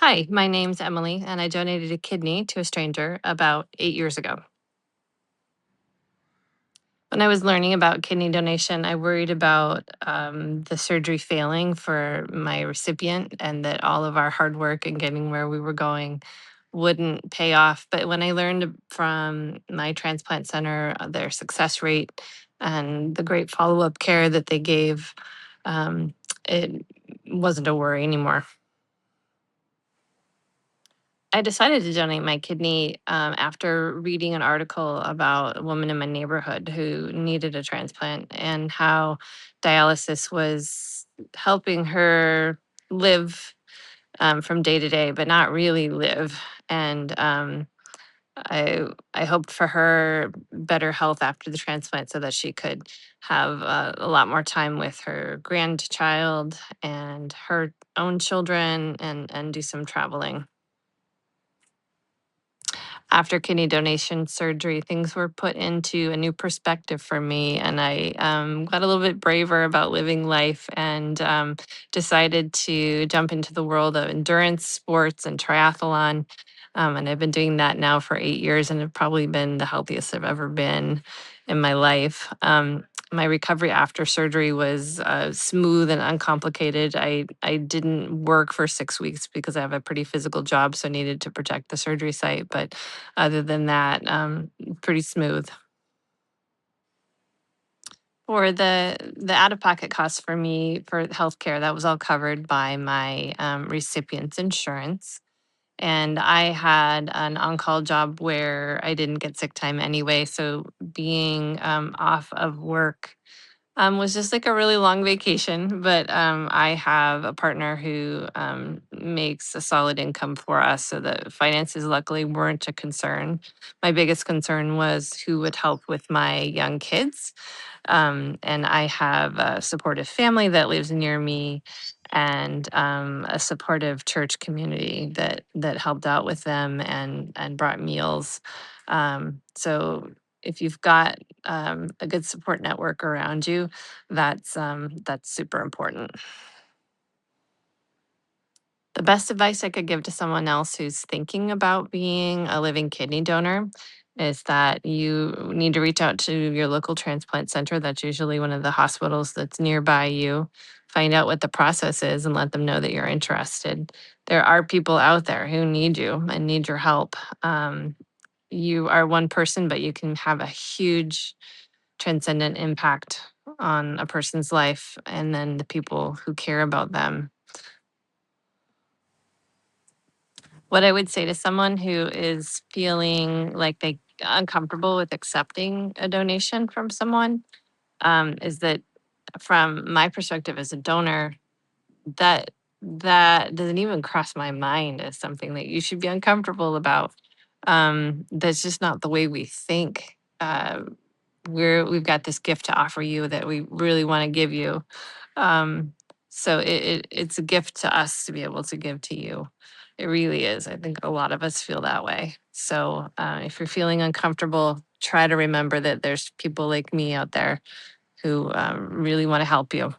Hi, my name's Emily, and I donated a kidney to a stranger about 8 years ago. When I was learning about kidney donation, I worried about the surgery failing for my recipient and that all of our hard work and getting where we were going wouldn't pay off. But when I learned from my transplant center their success rate and the great follow up care that they gave, it wasn't a worry anymore. I decided to donate my kidney after reading an article about a woman in my neighborhood who needed a transplant and how dialysis was helping her live from day to day, but not really live. And I hoped for her better health after the transplant so that she could have a lot more time with her grandchild and her own children and do some traveling. After kidney donation surgery, things were put into a new perspective for me, and I got a little bit braver about living life and decided to jump into the world of endurance sports and triathlon. And I've been doing that now for 8 years, and have probably been the healthiest I've ever been in my life. My recovery after surgery was smooth and uncomplicated. I didn't work for 6 weeks because I have a pretty physical job, so I needed to protect the surgery site. But other than that, pretty smooth. For the out-of-pocket costs for me for healthcare, that was all covered by my recipient's insurance. And I had an on-call job where I didn't get sick time anyway, so being off of work was just like a really long vacation, but I have a partner who makes a solid income for us, so the finances luckily weren't a concern. My biggest concern was who would help with my young kids, and I have a supportive family that lives near me, and a supportive church community that helped out with them and brought meals. So if you've got a good support network around you, that's super important. The best advice I could give to someone else who's thinking about being a living kidney donor is that you need to reach out to your local transplant center. That's usually one of the hospitals that's nearby you. Find out what the process is and let them know that you're interested. There are people out there who need you and need your help. You are one person, but you can have a huge transcendent impact on a person's life and then the people who care about them. What I would say to someone who is feeling like they uncomfortable with accepting a donation from someone is that from my perspective as a donor, that doesn't even cross my mind as something that you should be uncomfortable about. That's just not the way we think. We've got this gift to offer you that we really want to give you. Um, so it's a gift to us to be able to give to you. It really is. I think a lot of us feel that way. So if you're feeling uncomfortable, try to remember that there's people like me out there who really want to help you.